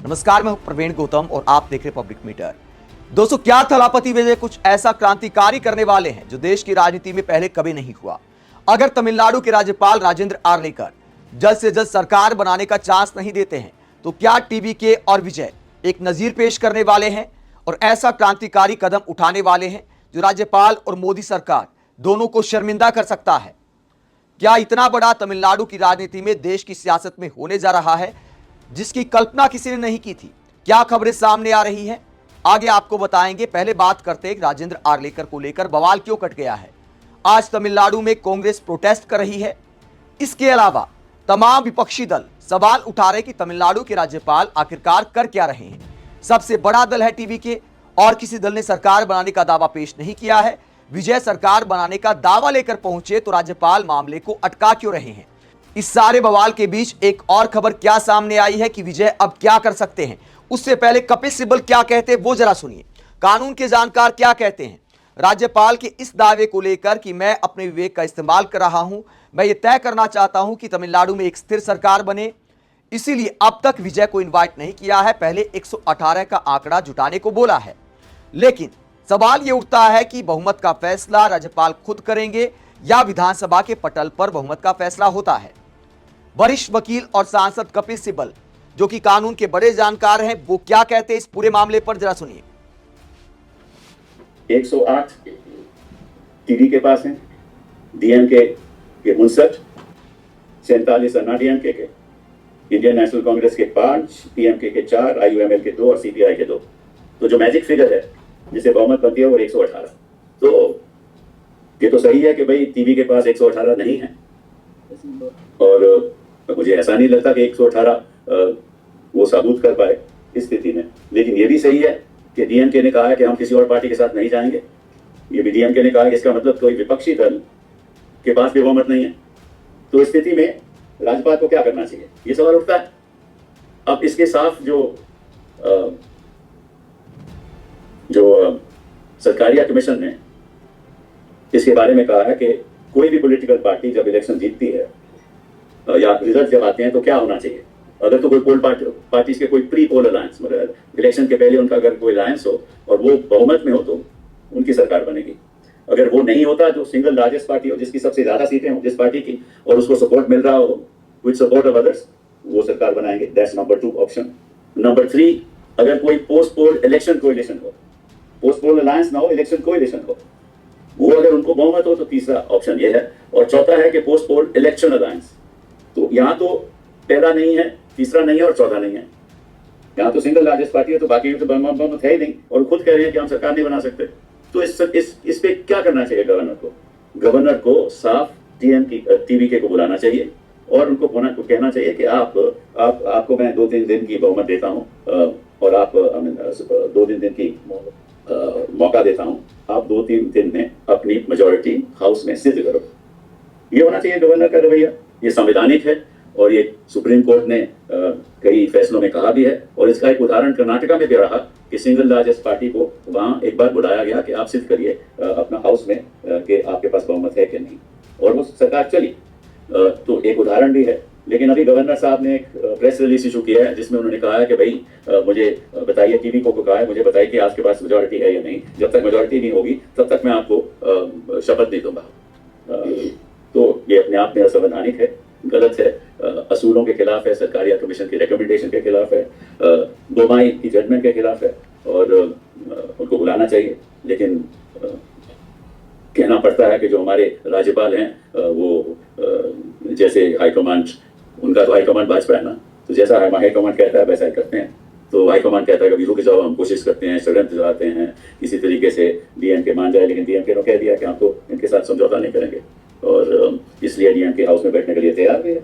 नमस्कार, मैं हूं प्रवीण गौतम और आप देख रहे पब्लिक मीटर। दोस्तों, क्या थलापति विजय कुछ ऐसा क्रांतिकारी करने वाले हैं जो देश की राजनीति में पहले कभी नहीं हुआ। अगर तमिलनाडु के राज्यपाल राजेंद्र आर्लेकर जल्द से जल्द सरकार बनाने का चांस नहीं देते हैं तो क्या टीवीके और विजय एक नजीर पेश करने वाले हैं और ऐसा क्रांतिकारी कदम उठाने वाले हैं जो राज्यपाल और मोदी सरकार दोनों को शर्मिंदा कर सकता है। क्या इतना बड़ा तमिलनाडु की राजनीति में देश की सियासत में होने जा रहा है जिसकी कल्पना किसी ने नहीं की थी। क्या खबरें सामने आ रही हैं, आगे आपको बताएंगे। पहले बात करते हैं राजेंद्र आर्लेकर को लेकर बवाल क्यों कट गया है। आज तमिलनाडु में कांग्रेस प्रोटेस्ट कर रही है। इसके अलावा तमाम विपक्षी दल सवाल उठा रहे कि तमिलनाडु के राज्यपाल आखिरकार कर क्या रहे हैं। सबसे बड़ा दल है टीवीके और किसी दल ने सरकार बनाने का दावा पेश नहीं किया है। विजय सरकार बनाने का दावा लेकर पहुंचे तो राज्यपाल मामले को अटका क्यों रहे हैं। इस सारे बवाल के बीच एक और खबर क्या सामने आई है कि विजय अब क्या कर सकते हैं। उससे पहले कपिल सिब्बल क्या कहते हैं वो जरा सुनिए। कानून के जानकार क्या कहते हैं राज्यपाल के इस दावे को लेकर कि मैं अपने विवेक का इस्तेमाल कर रहा हूं, मैं ये तय करना चाहता हूं कि तमिलनाडु में एक स्थिर सरकार बने, इसीलिए अब तक विजय को इन्वाइट नहीं किया है। पहले 118 का आंकड़ा जुटाने को बोला है, लेकिन सवाल यह उठता है कि बहुमत का फैसला राज्यपाल खुद करेंगे या विधानसभा के पटल पर बहुमत का फैसला होता है। वरिष्ठ वकील और सांसद कपिल सिब्बल जो कि कानून के बड़े जानकार हैं, वो क्या कहते हैं इस पूरे मामले पर, जरा सुनिए। 108 टीडी के पास है, डीएमके के 59, 47 अन्ना डीएमके के, इंडियन नेशनल कांग्रेस के 5, पीएमके के 4, आईयूएमएल के 2 और सीपीआई के 2। तो जो मैजिक फिगर है जिसे बहुमत बनती है वो 118। तो ये तो सही है कि भाई टीवी के पास 118 नहीं है और मुझे ऐसा नहीं लगता कि 118 वो साबुत कर पाए इस स्थिति में। लेकिन ये भी सही है कि डीएमके ने कहा है कि हम किसी और पार्टी के साथ नहीं जाएंगे। ये भी डीएमके ने कहा है, इसका मतलब कोई विपक्षी दल के पास भी बहुमत नहीं है। तो इस स्थिति में राज्यपाल को क्या करना चाहिए, ये सवाल उठता है। अब इसके साफ जो सरकारिया कमीशन ने इसके बारे में कहा है कि कोई भी पॉलिटिकल पार्टी जब इलेक्शन जीतती है या रिजल्ट जब आते हैं तो क्या होना चाहिए। अगर तो कोई पोल पार्टी के कोई प्री पोल अलायंस, मतलब इलेक्शन के पहले उनका अगर कोई अलायंस हो और वो बहुमत में हो तो उनकी सरकार बनेगी। अगर वो नहीं होता, जो सिंगल लार्जेस्ट पार्टी हो जिसकी सबसे ज्यादा सीटें हो जिस पार्टी की और उसको सपोर्ट मिल रहा हो विद सपोर्ट ऑफ अदर्स, वो सरकार बनाएंगे। That's number 2 option. नंबर 3, अगर कोई पोस्ट पोल इलेक्शन कोएलिशन हो, पोस्ट पोल अलायंस ना हो, इलेक्शन कोएलिशन हो, वो अगर उनको बहुमत हो तो तीसरा ऑप्शन ये है। और चौथा है कि पोस्ट पोल इलेक्शन अलायंस। तो यहाँ तो पहला नहीं है, तीसरा नहीं है और चौथा नहीं है। यहाँ तो सिंगल लार्जेस्ट पार्टी है तो बाकी तो बहुमत है ही नहीं और खुद कह रहे हैं कि हम सरकार नहीं बना सकते। तो इस पे क्या करना चाहिए गवर्नर को? गवर्नर को साफ टीवीके को बुलाना चाहिए और उनको कहना चाहिए कि आपको मैं 2-3 दिन की बहुमत देता हूँ और आप 2-3 दिन की मौका देता हूँ। आप 2-3 दिन में अपनी मेजॉरिटी हाउस में सिद्ध करो। ये होना चाहिए गवर्नर का रवैया। ये संवैधानिक है और ये सुप्रीम कोर्ट ने कई फैसलों में कहा भी है। और इसका एक उदाहरण कर्नाटका में भी रहा कि सिंगल लार्जेस्ट पार्टी को वहां एक बार बुलाया गया कि आप सिद्ध करिए अपना हाउस में कि आपके पास बहुमत है कि नहीं, और वो सरकार चली। तो एक उदाहरण भी है। लेकिन अभी गवर्नर साहब ने एक प्रेस रिलीज इशू किया है जिसमें उन्होंने कहा है कि भाई मुझे बताइए, टीवी को कहा है मुझे बताइए कि आपके पास मेजॉरिटी है या नहीं। जब तक मेजॉरिटी नहीं होगी तब तक मैं आपको शपथ नहीं दूंगा। तो ये अपने आप में असंवैधानिक है, गलत है, असूलों के खिलाफ है, सरकारिया कमीशन की रिकमेंडेशन के खिलाफ है, बोमाई की जजमेंट के खिलाफ है और उनको बुलाना चाहिए। लेकिन कहना पड़ता है कि जो हमारे राज्यपाल हैं वो जैसे हाईकमांड, उनका तो हाईकमांड भाजपा है ना, तो जैसा हाईकमांड कहता है वैसा ही करते हैं। तो हाईकमांड कहता है कि रुक जाओ, हम कोशिश करते हैं, षड्यंत्र चलाते हैं, किसी तरीके से डीएमके मान जाए। लेकिन डीएमके ने कह दिया कि हम तो इनके साथ समझौता नहीं करेंगे और इसलिए डीएमके हाउस में बैठने के लिए तैयार भी है।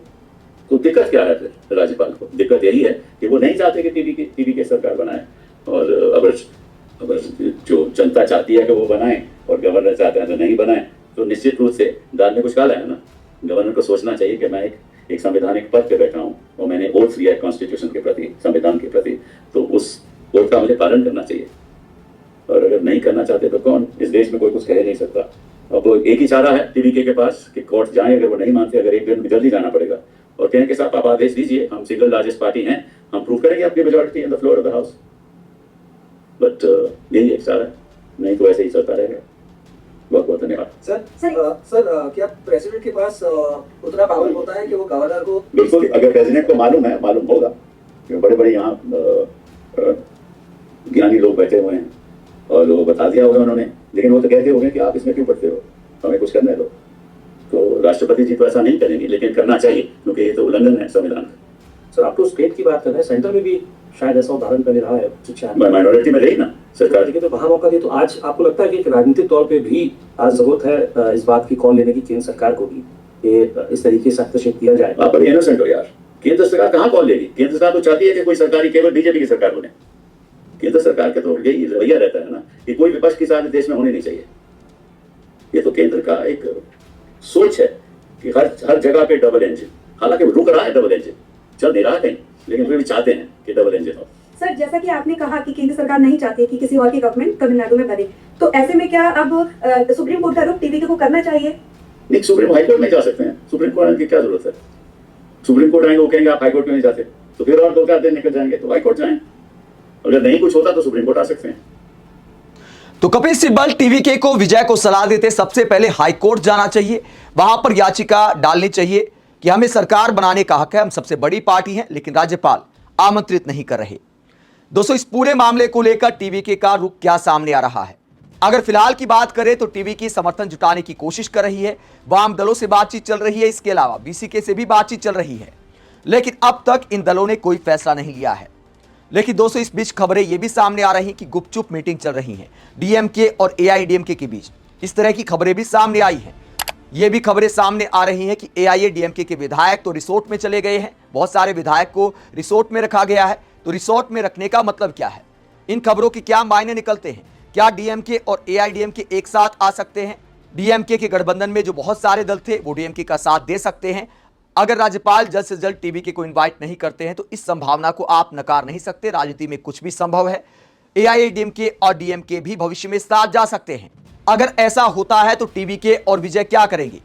तो दिक्कत क्या है फिर राज्यपाल को? दिक्कत यही है कि वो नहीं चाहते कि टीवी सरकार बनाए। और अगर जो जनता चाहती है कि वो बनाए और गवर्नर चाहते हैं तो नहीं बनाए, तो निश्चित रूप से दाल में कुछ काला है ना। गवर्नर को सोचना चाहिए कि मैं एक संवैधानिक पद पे बैठा हूँ और मैंने ओथ लिया है कॉन्स्टिट्यूशन के प्रति, संविधान के प्रति, तो उस ओथ का मुझे पालन करना चाहिए। और अगर नहीं करना चाहते तो कौन, इस देश में कोई कुछ कह नहीं सकता। अब वो एक ही चारा है टीवीके के पास कि कोर्ट जाए, अगर वो नहीं मानते, अगर एक दिन में जल्दी जाना पड़ेगा और कहने के साथ आप आदेश दीजिए, हम सिंगल लार्जेस्ट पार्टी हैं हम प्रूव करेंगे अपनी majority in the floor of the house. But यही एक सारा, नहीं तो ऐसे ही चलता रहेगा। बहुत बहुत धन्यवाद। सर क्या प्रेसिडेंट के पास उतना पावर होता है कि वो गवर्नर को? बिल्कुल, अगर प्रेसिडेंट को मालूम है, मालूम होगा, बड़े बड़े यहाँ ज्ञानी लोग बैठे हुए हैं और वो बता दिया होगा उन्होंने, लेकिन वो तो कहते होंगे कि आप इसमें क्यों पढ़ते हो, हमें कुछ करने दो। तो राष्ट्रपति जी तो ऐसा नहीं करेंगे, लेकिन करना चाहिए क्योंकि ये तो उल्लंघन है संविधान का। सर आप तो स्टेट की बात कर रहे हैं, सेंटर में भी शायद ऐसा उदाहरण पहले रहा है शिक्षा माइनॉरिटी में रही ना सरकार की, तो वहाँ मौका दिया। तो आज आपको लगता है कि एक राजनीतिक तौर पे भी आज जरूरत है इस बात की कॉल लेने की केंद्र सरकार को भी कि इस तरीके से हस्तक्षेप किया जाए? आप बड़ी इनोसेंट हो यार। केंद्र सरकार कहाँ कॉल लेगी? केंद्र सरकार तो चाहती है कि कोई सरकारी केवल बीजेपी की सरकार बने। केंद्र सरकार का तो यही रवैया रहता है ना कि कोई विपक्ष की साथ देश में होनी नहीं चाहिए। ये तो केंद्र का एक सोच है कि हर जगह पे डबल इंजन, हालांकि रुक रहा है डबल इंजन, चल नहीं रहा कहीं, लेकिन वे भी चाहते हैं कि डबल इंजन हो। सर जैसा कि आपने कहा कि केंद्र सरकार नहीं चाहती कि किसी और की गवर्नमेंट तमिलनाडु में बने, तो ऐसे में क्या अब सुप्रीम कोर्ट का रुख टीवी को करना चाहिए? नहीं, सुप्रीम हाईकोर्ट में जा सकते हैं। सुप्रीम कोर्ट आने की क्या जरूरत है? सुप्रीम कोर्ट आएंगे, वो कहेंगे आप हाईकोर्ट में नहीं जाते, तो फिर और 2-4 दिन निकल जाएंगे, तो हाईकोर्ट जाएं। अगर नहीं कुछ होता तो सुप्रीम कोर्ट आ सकते हैं। तो कपिल सिब्बल टीवीके को विजय को सलाह देते सबसे पहले हाईकोर्ट जाना चाहिए, वहां पर याचिका डालनी चाहिए कि हमें सरकार बनाने का हक है, हम सबसे बड़ी पार्टी हैं, लेकिन राज्यपाल आमंत्रित नहीं कर रहे। दोस्तों इस पूरे मामले को लेकर टीवीके का रुख क्या सामने आ रहा है? अगर फिलहाल की बात करें तो टीवीके समर्थन जुटाने की कोशिश कर रही है, वाम दलों से बातचीत चल रही है, इसके अलावा बीसीके से भी बातचीत चल रही है, लेकिन अब तक इन दलों ने कोई फैसला नहीं लिया है। लेकिन दोस्तों इस बीच खबरें यह भी सामने आ रही कि गुपचुप मीटिंग चल रही है डीएमके और एआईएडीएमके के बीच। इस तरह की खबरें भी सामने आई हैं। ये भी खबरें सामने आ रही हैं कि एआईएडीएमके के विधायक तो रिसोर्ट में चले गए हैं, बहुत सारे विधायक को रिसोर्ट में रखा गया है। तो रिसोर्ट में रखने का मतलब क्या है? इन खबरों के क्या मायने निकलते हैं? क्या डीएमके और एआईएडीएमके एक साथ आ सकते हैं? डीएमके के गठबंधन में जो बहुत सारे दल थे वो डीएमके का साथ दे सकते हैं। अगर राज्यपाल जल्द से जल्द टीवीके को इनवाइट नहीं करते हैं तो इस संभावना को आप नकार नहीं सकते। राजनीति में कुछ भी संभव है। एआईएडीएमके और डीएमके भी भविष्य में साथ जा सकते हैं। अगर ऐसा होता है तो टीवीके और विजय क्या करेंगे?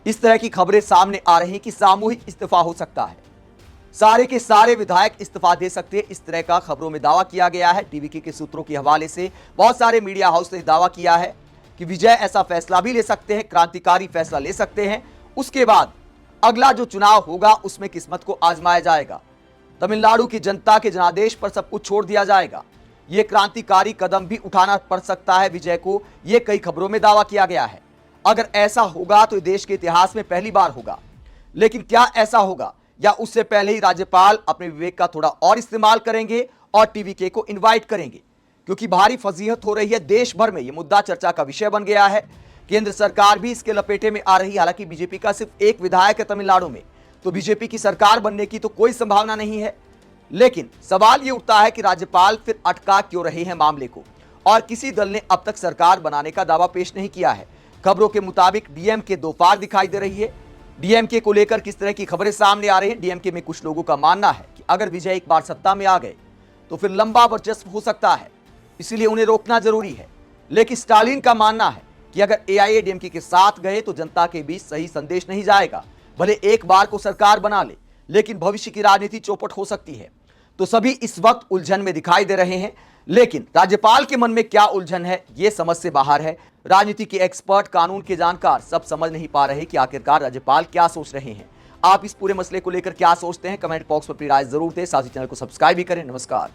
इस तरह की खबरें सामने आ रही हैं कि सामूहिक इस्तीफा हो सकता है, सारे के सारे विधायक इस्तीफा दे सकते हैं। इस तरह का खबरों में दावा किया गया है। टीवीके के सूत्रों के हवाले से बहुत सारे मीडिया हाउस ने दावा किया है कि विजय ऐसा फैसला भी ले सकते हैं, क्रांतिकारी फैसला ले सकते हैं। उसके बाद अगला जो चुनाव होगा उसमें किस्मत को आजमाया जाएगा। तमिलनाडु की जनता के जनादेश पर सब कुछ छोड़ दिया जाएगा। यह क्रांतिकारी कदम भी उठाना पड़ सकता है विजय को, यह कई खबरों में दावा किया गया है। अगर ऐसा होगा तो देश के इतिहास में पहली बार होगा। लेकिन क्या ऐसा होगा या उससे पहले ही राज्यपाल अपने विवेक का थोड़ा और इस्तेमाल करेंगे और टीवीके को इनवाइट करेंगे? क्योंकि भारी फजीहत हो रही है देश भर में, यह मुद्दा चर्चा का विषय बन गया है। केंद्र सरकार भी इसके लपेटे में आ रही है। हालांकि बीजेपी का सिर्फ एक विधायक है तमिलनाडु में, तो बीजेपी की सरकार बनने की तो कोई संभावना नहीं है। लेकिन सवाल यह उठता है कि राज्यपाल फिर अटका क्यों रहे हैं मामले को, और किसी दल ने अब तक सरकार बनाने का दावा पेश नहीं किया है। खबरों के मुताबिक डीएमके दो पार दिखाई दे रही है। डीएमके को लेकर किस तरह की खबरें सामने आ रही हैं? डीएमके में कुछ लोगों का मानना है कि अगर विजय एक बार सत्ता में आ गए तो फिर लंबा वर्चस्व हो सकता है, इसलिए उन्हें रोकना जरूरी है। लेकिन स्टालिन का मानना है कि अगर एआईएडीएमके के साथ गए तो जनता के बीच सही संदेश नहीं जाएगा। भले एक बार को सरकार बना ले, लेकिन भविष्य की राजनीति चौपट हो सकती है। तो सभी इस वक्त उलझन में दिखाई दे रहे हैं, लेकिन राज्यपाल के मन में क्या उलझन है ये समझ से बाहर है। राजनीति के एक्सपर्ट, कानून के जानकार सब समझ नहीं पा रहे कि आखिरकार राज्यपाल क्या सोच रहे हैं। आप इस पूरे मसले को लेकर क्या सोचते हैं? कमेंट बॉक्स पर अपनी राय जरूर दें। साथ ही चैनल को सब्सक्राइब भी करें। नमस्कार।